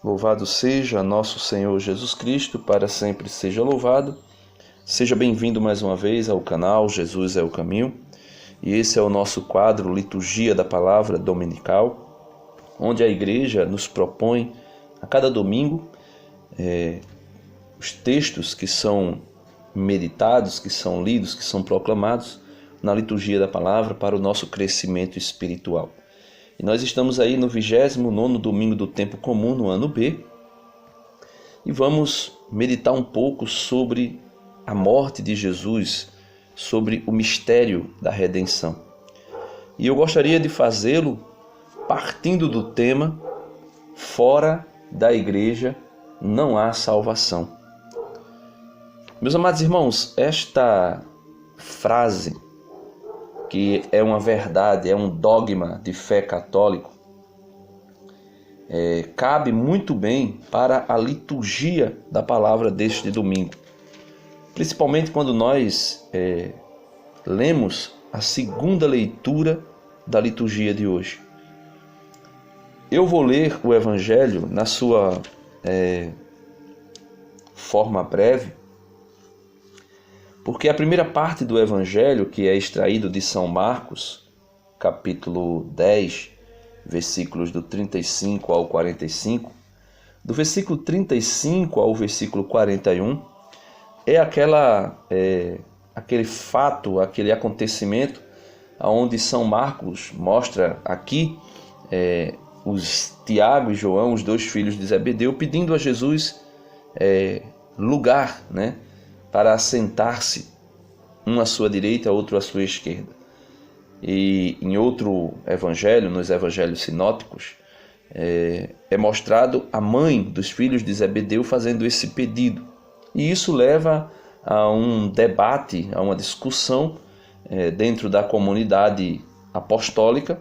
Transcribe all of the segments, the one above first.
Louvado seja nosso Senhor Jesus Cristo, para sempre seja louvado. Seja bem-vindo mais uma vez ao canal Jesus é o Caminho. E esse é o nosso quadro Liturgia da Palavra Dominical, onde a Igreja nos propõe a cada domingo os textos que são meditados, que são lidos, que são proclamados na liturgia da palavra para o nosso crescimento espiritual. E nós estamos aí no 29º domingo do tempo comum, no ano B, e vamos meditar um pouco sobre a morte de Jesus, sobre o mistério da redenção. E eu gostaria de fazê-lo partindo do tema: fora da igreja não há salvação. Meus amados irmãos, esta frase, que é uma verdade, é um dogma de fé católico, cabe muito bem para a liturgia da palavra deste domingo. Principalmente quando nós lemos a segunda leitura da liturgia de hoje. Eu vou ler o Evangelho na sua forma breve, porque a primeira parte do Evangelho, que é extraído de São Marcos, capítulo 10, versículos do 35 ao 45, do versículo 35 ao versículo 41, é aquele fato, aquele acontecimento onde São Marcos mostra aqui os Tiago e João, os dois filhos de Zebedeu, pedindo a Jesus lugar, para assentar-se, um à sua direita, outro à sua esquerda. E em outro evangelho, nos evangelhos sinóticos, é mostrado a mãe dos filhos de Zebedeu fazendo esse pedido. E isso leva a um debate, a uma discussão dentro da comunidade apostólica,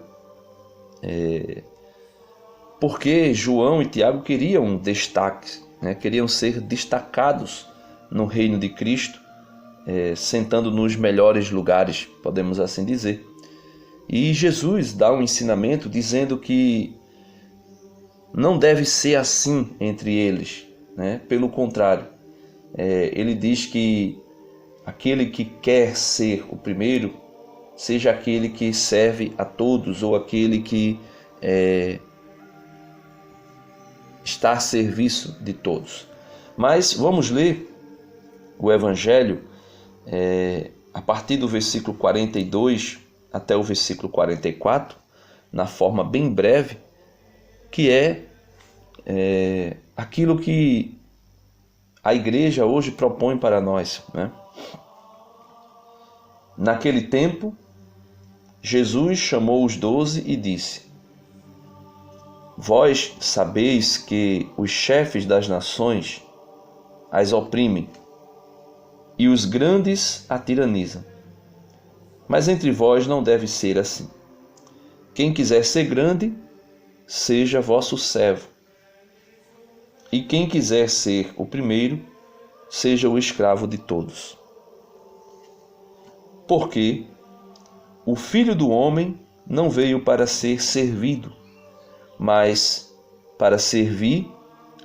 porque João e Tiago queriam destaque, queriam ser destacados no reino de Cristo, sentando nos melhores lugares, podemos assim dizer. E Jesus dá um ensinamento dizendo que não deve ser assim entre eles, Pelo contrário, ele diz que aquele que quer ser o primeiro, seja aquele que serve a todos, ou aquele que está a serviço de todos. Mas vamos ler o Evangelho a partir do versículo 42 até o versículo 44, na forma bem breve, que é aquilo que a igreja hoje propõe para nós. Naquele tempo, Jesus chamou os 12 e disse: Vós sabeis que os chefes das nações as oprimem, e os grandes a tiranizam. Mas entre vós não deve ser assim. Quem quiser ser grande, seja vosso servo. E quem quiser ser o primeiro, seja o escravo de todos. Porque o Filho do Homem não veio para ser servido, mas para servir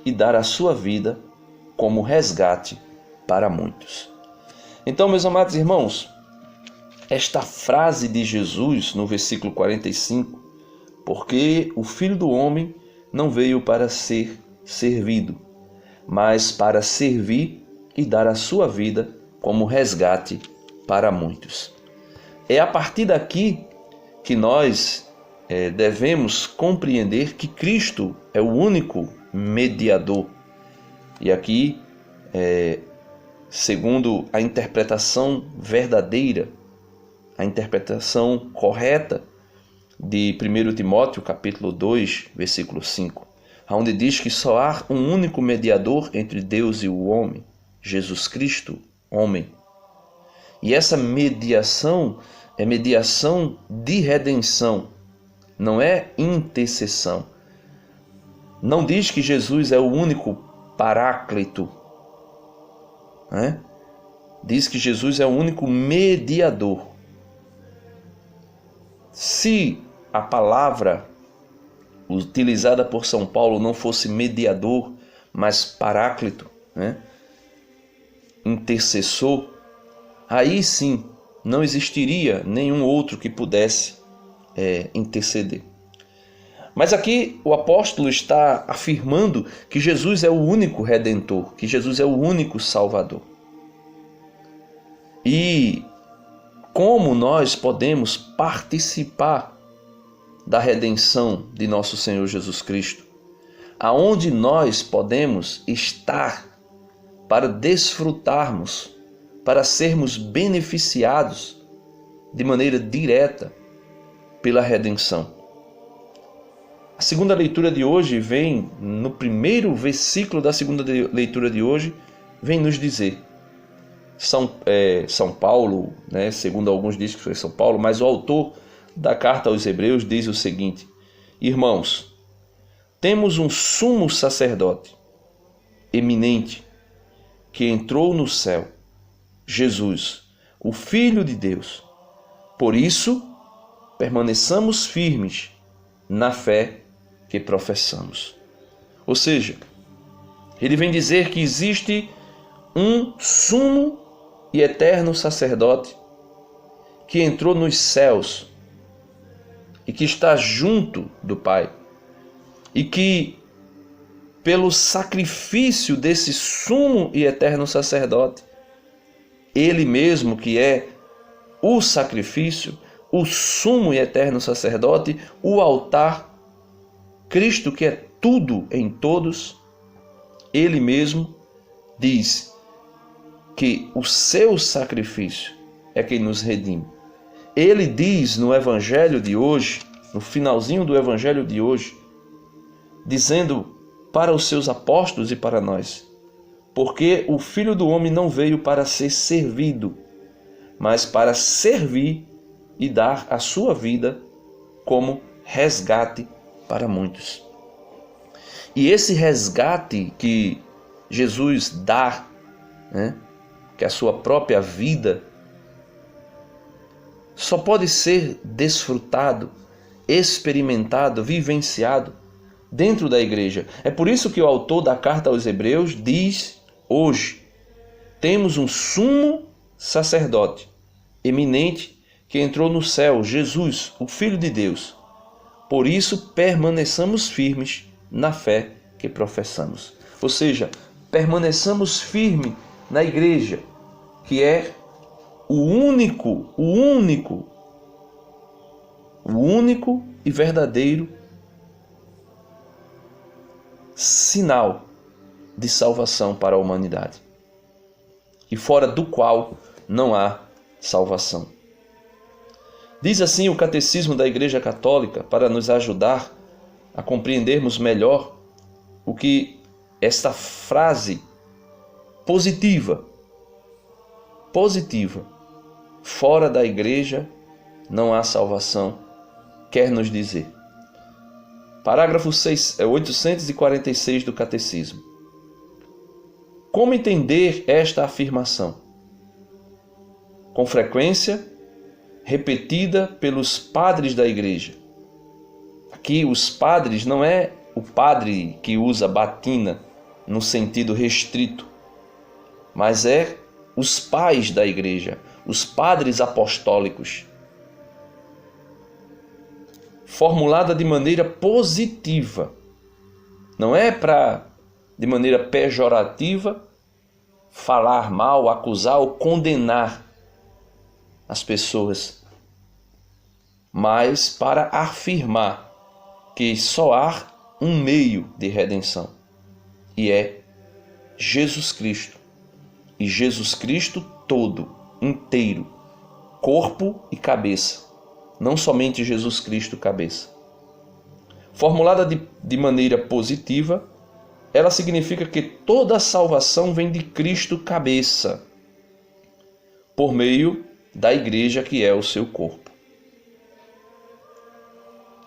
e dar a sua vida como resgate para muitos. Então, meus amados irmãos, esta frase de Jesus no versículo 45, porque o Filho do Homem não veio para ser servido, mas para servir e dar a sua vida como resgate para muitos. É a partir daqui que nós devemos compreender que Cristo é o único mediador. E aqui, segundo a interpretação verdadeira, a interpretação correta de 1 Timóteo, capítulo 2, versículo 5, onde diz que só há um único mediador entre Deus e o homem, Jesus Cristo, homem. E essa mediação é mediação de redenção, não é intercessão. Não diz que Jesus é o único paráclito, Diz que Jesus é o único mediador. Se a palavra utilizada por São Paulo não fosse mediador, mas paráclito, né? Intercessor, aí sim não existiria nenhum outro que pudesse interceder. Mas aqui o apóstolo está afirmando que Jesus é o único Redentor, que Jesus é o único Salvador. E como nós podemos participar da redenção de nosso Senhor Jesus Cristo? Aonde nós podemos estar para desfrutarmos, para sermos beneficiados de maneira direta pela redenção? A segunda leitura de hoje vem, no primeiro versículo da segunda leitura de hoje, vem nos dizer, São Paulo, né, segundo alguns dizem que foi São Paulo, mas o autor da carta aos Hebreus diz o seguinte: irmãos, temos um sumo sacerdote eminente que entrou no céu, Jesus, o Filho de Deus. Por isso, permaneçamos firmes na fé que professamos. Ou seja, ele vem dizer que existe um sumo e eterno sacerdote que entrou nos céus e que está junto do Pai, e que pelo sacrifício desse sumo e eterno sacerdote, ele mesmo que é o sacrifício, o sumo e eterno sacerdote, o altar, Cristo que é tudo em todos, ele mesmo diz que o seu sacrifício é quem nos redime. Ele diz no Evangelho de hoje, no finalzinho do Evangelho de hoje, dizendo para os seus apóstolos e para nós: porque o Filho do Homem não veio para ser servido, mas para servir e dar a sua vida como resgate para muitos. E esse resgate que Jesus dá, né, que é a sua própria vida, só pode ser desfrutado, experimentado, vivenciado dentro da igreja. É por isso que o autor da carta aos Hebreus diz hoje: temos um sumo sacerdote eminente que entrou no céu, Jesus, o Filho de Deus. Por isso permaneçamos firmes na fé que professamos. Ou seja, permaneçamos firmes na igreja, que é o único e verdadeiro sinal de salvação para a humanidade, e fora do qual não há salvação. Diz assim o Catecismo da Igreja Católica, para nos ajudar a compreendermos melhor o que esta frase positiva, fora da igreja não há salvação, quer nos dizer. Parágrafo 846 do Catecismo. Como entender esta afirmação? Com frequência repetida pelos padres da igreja. Aqui os padres não é o padre que usa batina no sentido restrito, mas é os pais da igreja, os padres apostólicos. Formulada de maneira positiva, não é para, de maneira pejorativa, falar mal, acusar ou condenar as pessoas, mas para afirmar que só há um meio de redenção, e é Jesus Cristo. E Jesus Cristo todo, inteiro, corpo e cabeça, não somente Jesus Cristo cabeça. Formulada de maneira positiva, ela significa que toda a salvação vem de Cristo cabeça, por meio da igreja que é o seu corpo.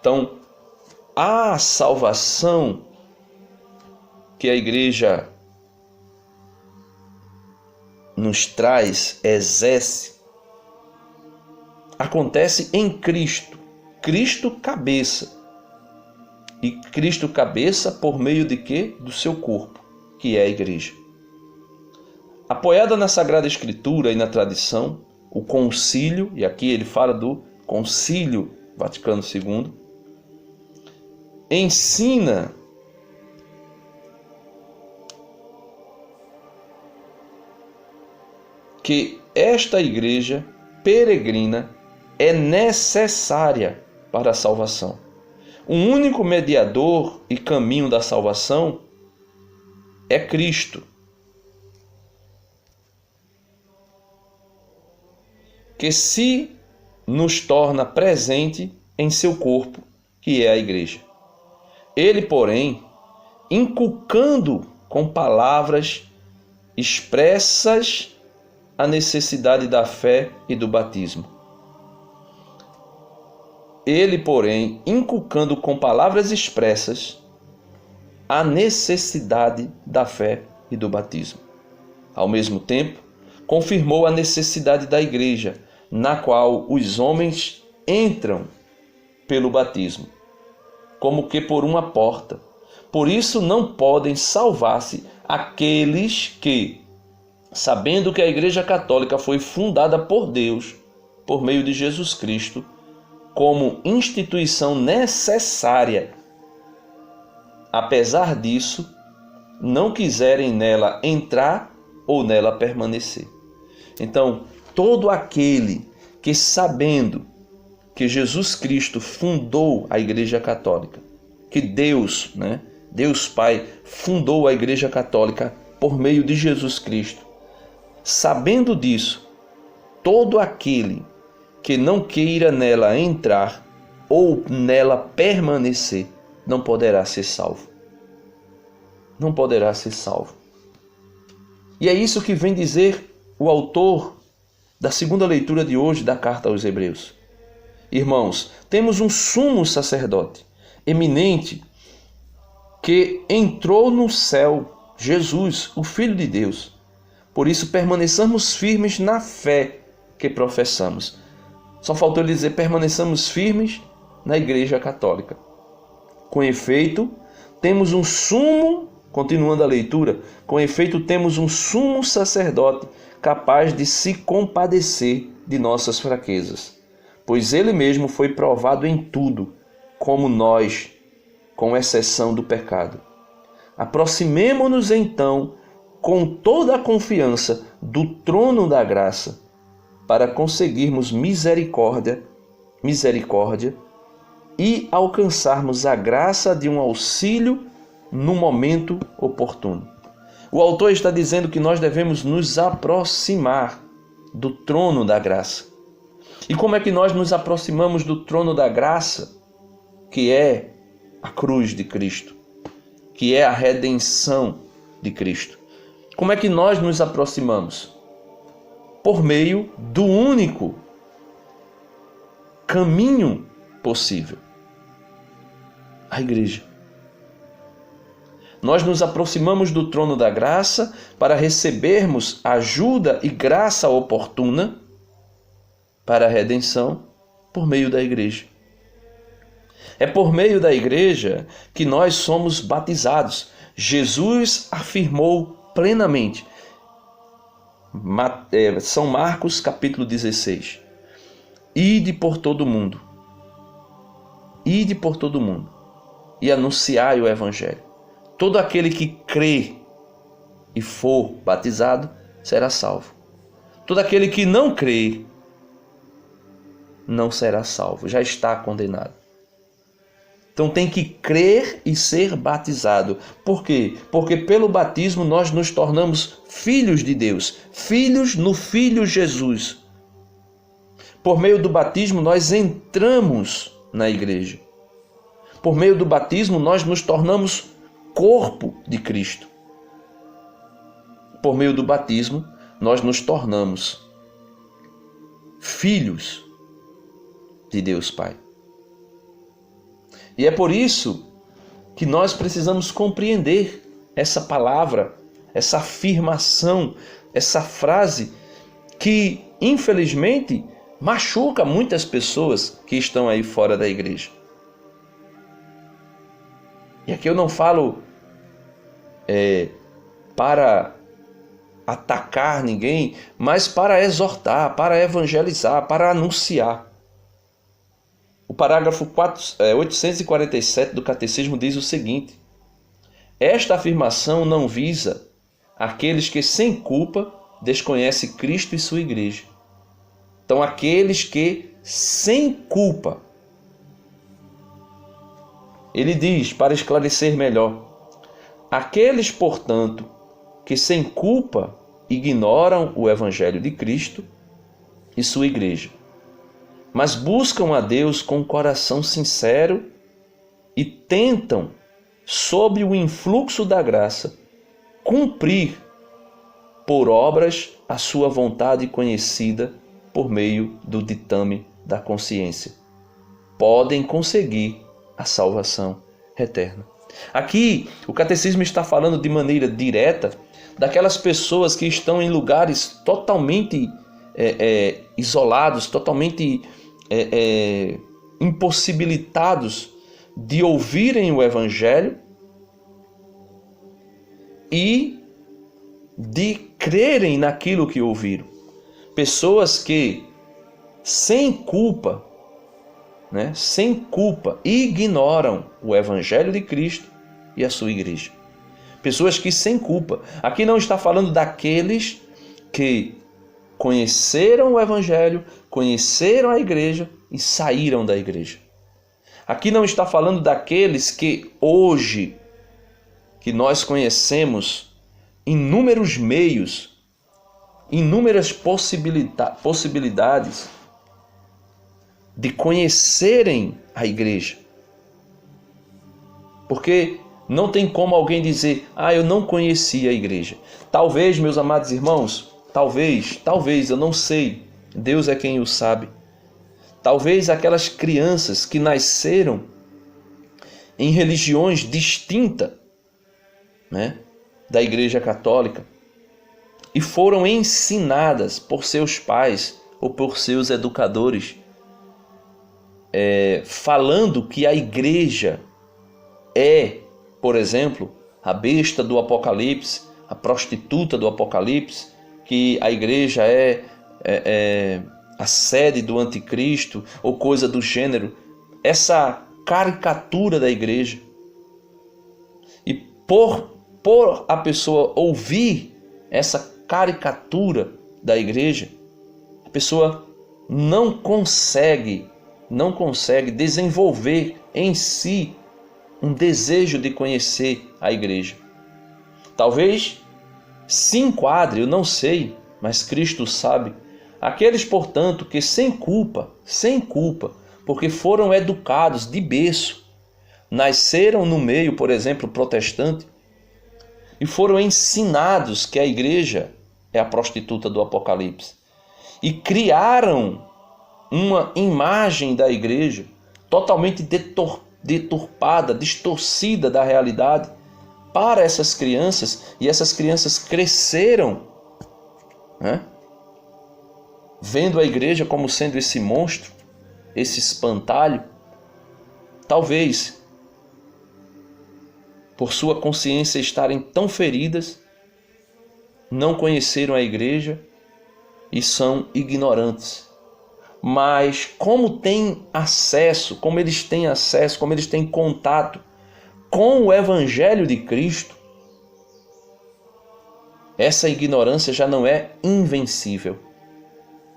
Então, a salvação que a igreja nos traz, exerce, acontece em Cristo, Cristo cabeça. e Cristo cabeça por meio de quê? Do seu corpo, que é a igreja. Apoiada na Sagrada Escritura e na tradição, o concílio, e aqui ele fala do Concílio Vaticano II, ensina que esta igreja peregrina é necessária para a salvação. O único mediador e caminho da salvação é Cristo, que se nos torna presente em seu corpo, que é a igreja. Ele, porém, inculcando com palavras expressas a necessidade da fé e do batismo. Ele, porém, inculcando com palavras expressas a necessidade da fé e do batismo. Ao mesmo tempo, confirmou a necessidade da igreja, na qual os homens entram pelo batismo, como que por uma porta. Por isso não podem salvar-se aqueles que, sabendo que a Igreja Católica foi fundada por Deus, por meio de Jesus Cristo, como instituição necessária, apesar disso, não quiserem nela entrar ou nela permanecer. Então, todo aquele que, sabendo que Jesus Cristo fundou a Igreja Católica, que Deus, Deus Pai, fundou a Igreja Católica por meio de Jesus Cristo, sabendo disso, todo aquele que não queira nela entrar ou nela permanecer, não poderá ser salvo. Não poderá ser salvo. E é isso que vem dizer o autor da segunda leitura de hoje da carta aos Hebreus. Irmãos, temos um sumo sacerdote eminente que entrou no céu, Jesus, o Filho de Deus. Por isso permaneçamos firmes na fé que professamos. Só faltou ele dizer, permaneçamos firmes na Igreja Católica. Com efeito, temos um sumo, continuando a leitura, com efeito temos um sumo sacerdote capaz de se compadecer de nossas fraquezas, pois ele mesmo foi provado em tudo, como nós, com exceção do pecado. Aproximemo-nos então com toda a confiança do trono da graça, para conseguirmos misericórdia e alcançarmos a graça de um auxílio no momento oportuno. O autor está dizendo que nós devemos nos aproximar do trono da graça. E como é que nós nos aproximamos do trono da graça? Que é a cruz de Cristo, que é a redenção de Cristo. Como é que nós nos aproximamos? Por meio do único caminho possível, a igreja. Nós nos aproximamos do trono da graça para recebermos ajuda e graça oportuna para a redenção por meio da igreja. É por meio da igreja que nós somos batizados. Jesus afirmou plenamente, São Marcos capítulo 16, ide por todo mundo, e anunciai o evangelho. Todo aquele que crê e for batizado será salvo. Todo aquele que não crê não será salvo, já está condenado. Então tem que crer e ser batizado. Por quê? Porque pelo batismo nós nos tornamos filhos de Deus, filhos no Filho Jesus. Por meio do batismo nós entramos na igreja. Por meio do batismo nós nos tornamos corpo de Cristo. Por meio do batismo, nós nos tornamos filhos de Deus Pai. E é por isso que nós precisamos compreender essa palavra, essa afirmação, essa frase que, infelizmente, machuca muitas pessoas que estão aí fora da igreja. E aqui eu não falo para atacar ninguém, mas para exortar, para evangelizar, para anunciar. O parágrafo 847 do Catecismo diz o seguinte: esta afirmação não visa aqueles que sem culpa desconhecem Cristo e sua igreja. Então, aqueles que sem culpa. Ele diz, para esclarecer melhor, aqueles, portanto, que sem culpa ignoram o Evangelho de Cristo e sua igreja, mas buscam a Deus com um coração sincero e tentam, sob o influxo da graça, cumprir por obras a sua vontade conhecida por meio do ditame da consciência. Podem conseguir a salvação eterna. Aqui, o catecismo está falando de maneira direta daquelas pessoas que estão em lugares totalmente isolados, totalmente impossibilitados de ouvirem o Evangelho e de crerem naquilo que ouviram. Pessoas que, sem culpa, ignoram o Evangelho de Cristo e a sua igreja. Pessoas que sem culpa. Aqui não está falando daqueles que conheceram o Evangelho, conheceram a igreja e saíram da igreja. Aqui não está falando daqueles que hoje, que nós conhecemos inúmeros meios, inúmeras possibilidades de conhecerem a igreja. Porque não tem como alguém dizer, eu não conhecia a igreja. Talvez, meus amados irmãos, talvez, eu não sei, Deus é quem o sabe. Talvez aquelas crianças que nasceram em religiões distintas, da Igreja Católica e foram ensinadas por seus pais ou por seus educadores, falando que a igreja é, por exemplo, a besta do Apocalipse, a prostituta do Apocalipse, que a igreja é a sede do anticristo ou coisa do gênero, essa caricatura da igreja. E por a pessoa ouvir essa caricatura da igreja, a pessoa não consegue desenvolver em si um desejo de conhecer a igreja. Talvez se enquadre, eu não sei, mas Cristo sabe, aqueles, portanto, que sem culpa, porque foram educados de berço, nasceram no meio, por exemplo, protestante, e foram ensinados que a igreja é a prostituta do Apocalipse. E criaram uma imagem da igreja totalmente deturpada, distorcida da realidade para essas crianças. E essas crianças cresceram, vendo a igreja como sendo esse monstro, esse espantalho. Talvez por sua consciência estarem tão feridas, não conheceram a igreja e são ignorantes. Mas como eles têm contato com o Evangelho de Cristo, essa ignorância já não é invencível.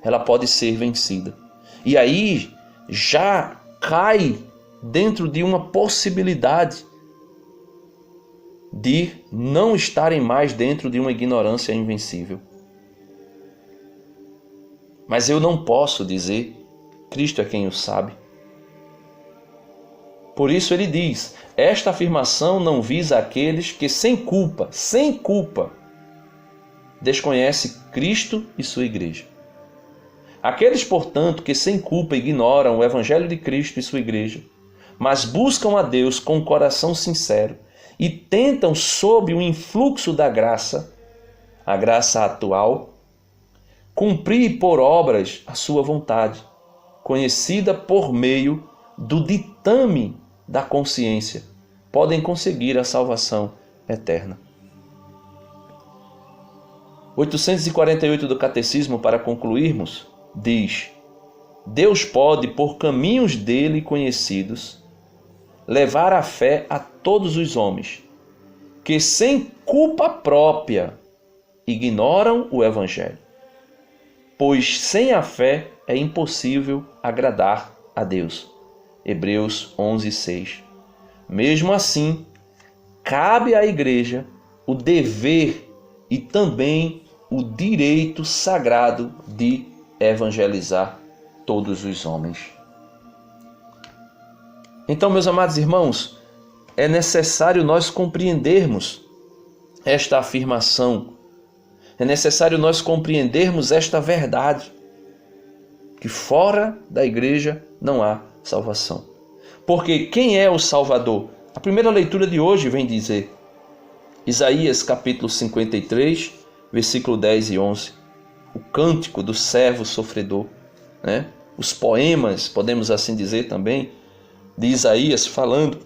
Ela pode ser vencida. E aí já cai dentro de uma possibilidade de não estarem mais dentro de uma ignorância invencível. Mas eu não posso dizer, Cristo é quem o sabe. Por isso ele diz, esta afirmação não visa aqueles que sem culpa, desconhecem Cristo e sua igreja. Aqueles, portanto, que sem culpa ignoram o Evangelho de Cristo e sua igreja, mas buscam a Deus com um coração sincero e tentam, sob o influxo da graça, a graça atual, cumprir por obras a sua vontade, conhecida por meio do ditame da consciência, podem conseguir a salvação eterna. 848 do Catecismo, para concluirmos, diz: Deus pode, por caminhos dele conhecidos, levar a fé a todos os homens que, sem culpa própria, ignoram o Evangelho, pois sem a fé é impossível agradar a Deus. Hebreus 11:6. Mesmo assim, cabe à Igreja o dever e também o direito sagrado de evangelizar todos os homens. Então, meus amados irmãos, é necessário nós compreendermos esta afirmação, é necessário nós compreendermos esta verdade, que fora da igreja não há salvação. Porque quem é o Salvador? A primeira leitura de hoje vem dizer, Isaías capítulo 53, versículo 10 e 11, o cântico do servo sofredor, né? Os poemas, podemos assim dizer também, de Isaías falando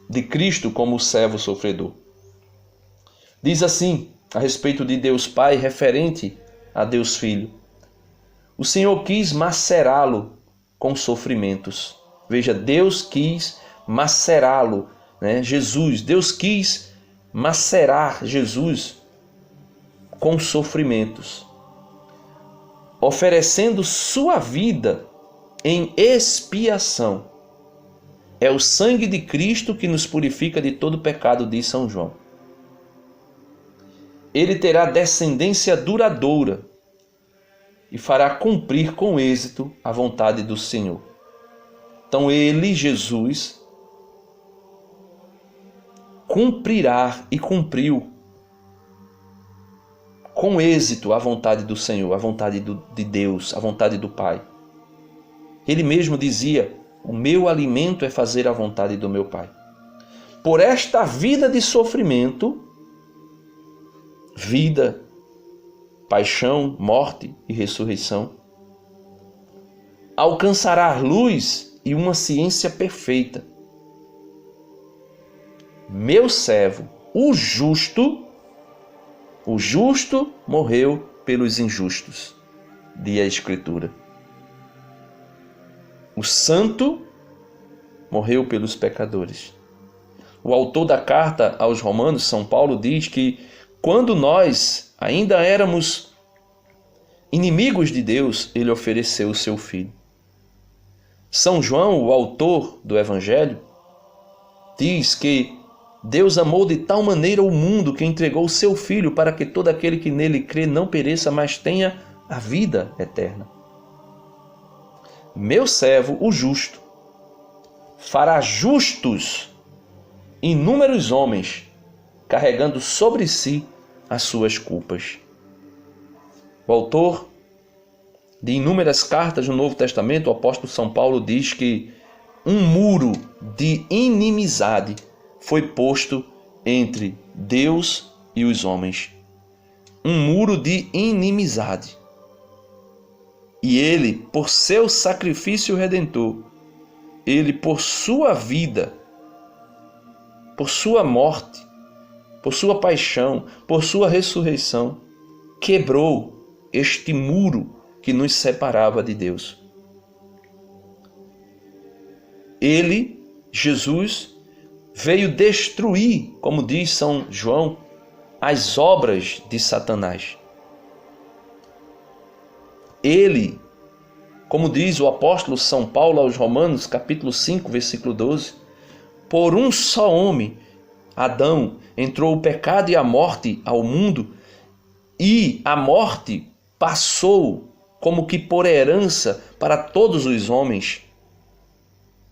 de Cristo como o servo sofredor. Diz assim, a respeito de Deus Pai, referente a Deus Filho: o Senhor quis macerá-lo com sofrimentos. Veja, Deus quis macerá-lo, né? Jesus, Deus quis macerar Jesus com sofrimentos, oferecendo sua vida em expiação. É o sangue de Cristo que nos purifica de todo pecado, diz São João. Ele terá descendência duradoura e fará cumprir com êxito a vontade do Senhor. Então ele, Jesus, cumprirá e cumpriu com êxito a vontade do Senhor, a vontade de Deus, a vontade do Pai. Ele mesmo dizia: o meu alimento é fazer a vontade do meu Pai. Por esta vida de sofrimento, vida, paixão, morte e ressurreição, alcançará luz e uma ciência perfeita. Meu servo, o justo morreu pelos injustos, diz a Escritura. O santo morreu pelos pecadores. O autor da carta aos Romanos, São Paulo, diz que quando nós ainda éramos inimigos de Deus, ele ofereceu o seu Filho. São João, o autor do Evangelho, diz que Deus amou de tal maneira o mundo que entregou o seu Filho para que todo aquele que nele crê não pereça, mas tenha a vida eterna. Meu servo, o justo, fará justos inúmeros homens, carregando sobre si as suas culpas. O autor de inúmeras cartas no Novo Testamento, o apóstolo São Paulo, diz que um muro de inimizade foi posto entre Deus e os homens. Um muro de inimizade. E ele, por seu sacrifício redentor, ele, por sua vida, por sua morte, por sua paixão, por sua ressurreição, quebrou este muro que nos separava de Deus. Ele, Jesus, veio destruir, como diz São João, as obras de Satanás. Ele, como diz o apóstolo São Paulo aos Romanos, capítulo 5, versículo 12, por um só homem, Adão, entrou o pecado e a morte ao mundo, e a morte passou como que por herança para todos os homens.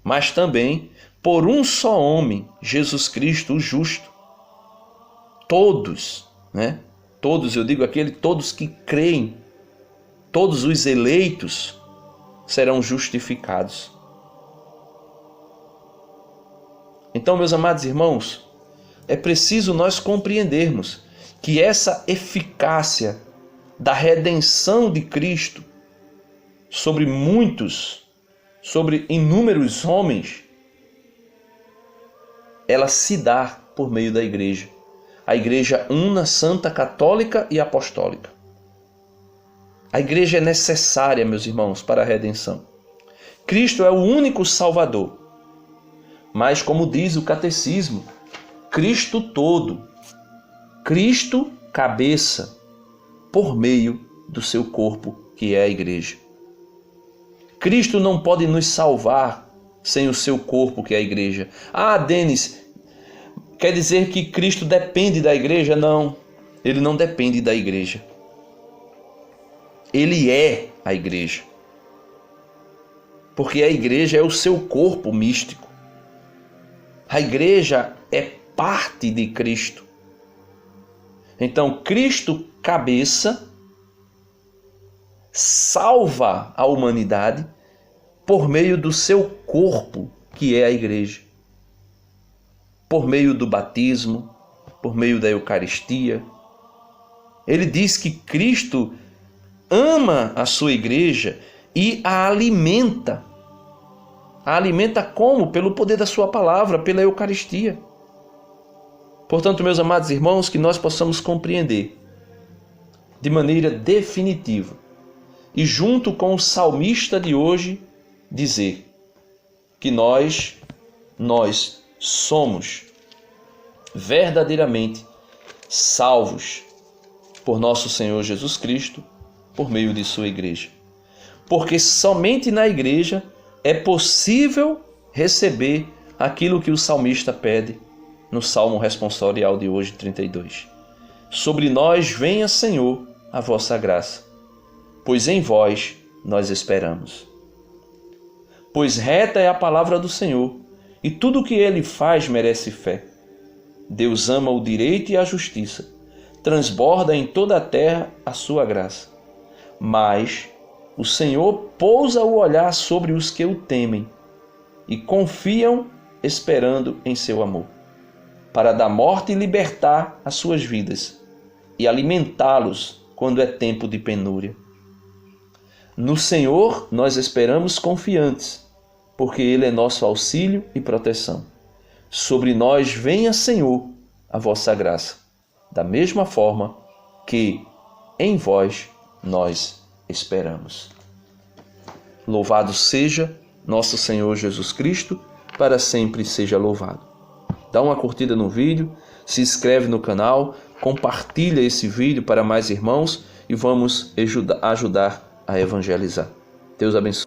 Mas também por um só homem, Jesus Cristo, o justo. Todos, né? Todos, eu digo todos que creem, todos os eleitos serão justificados. Então, meus amados irmãos, é preciso nós compreendermos que essa eficácia da redenção de Cristo sobre muitos, sobre inúmeros homens, ela se dá por meio da igreja. A igreja una, santa, católica e apostólica. A igreja é necessária, meus irmãos, para a redenção. Cristo é o único Salvador. Mas, como diz o catecismo, Cristo todo, Cristo cabeça, por meio do seu corpo, que é a igreja. Cristo não pode nos salvar sem o seu corpo, que é a igreja. Ah, Denis, quer dizer que Cristo depende da igreja? Não, ele não depende da igreja. Ele é a igreja. Porque a igreja é o seu corpo místico. A igreja é parte de Cristo. Então, Cristo, cabeça, salva a humanidade por meio do seu corpo, que é a igreja. Por meio do batismo, por meio da Eucaristia. Ele diz que Cristo ama a sua igreja e a alimenta. A alimenta como? Pelo poder da sua palavra, pela Eucaristia. Portanto, meus amados irmãos, que nós possamos compreender de maneira definitiva e junto com o salmista de hoje dizer que nós somos verdadeiramente salvos por nosso Senhor Jesus Cristo por meio de sua igreja. Porque somente na igreja é possível receber aquilo que o salmista pede no Salmo responsorial de hoje, 32. Sobre nós venha, Senhor, a vossa graça, pois em vós nós esperamos. Pois reta é a palavra do Senhor, e tudo o que ele faz merece fé. Deus ama o direito e a justiça, transborda em toda a terra a sua graça. Mas o Senhor pousa o olhar sobre os que o temem e confiam esperando em seu amor, para da morte libertar as suas vidas e alimentá-los quando é tempo de penúria. No Senhor nós esperamos confiantes, porque Ele é nosso auxílio e proteção. Sobre nós venha, Senhor, a vossa graça, da mesma forma que em vós nós esperamos. Louvado seja nosso Senhor Jesus Cristo, para sempre seja louvado. Dá uma curtida no vídeo, se inscreve no canal, compartilha esse vídeo para mais irmãos e vamos ajudar a evangelizar. Deus abençoe.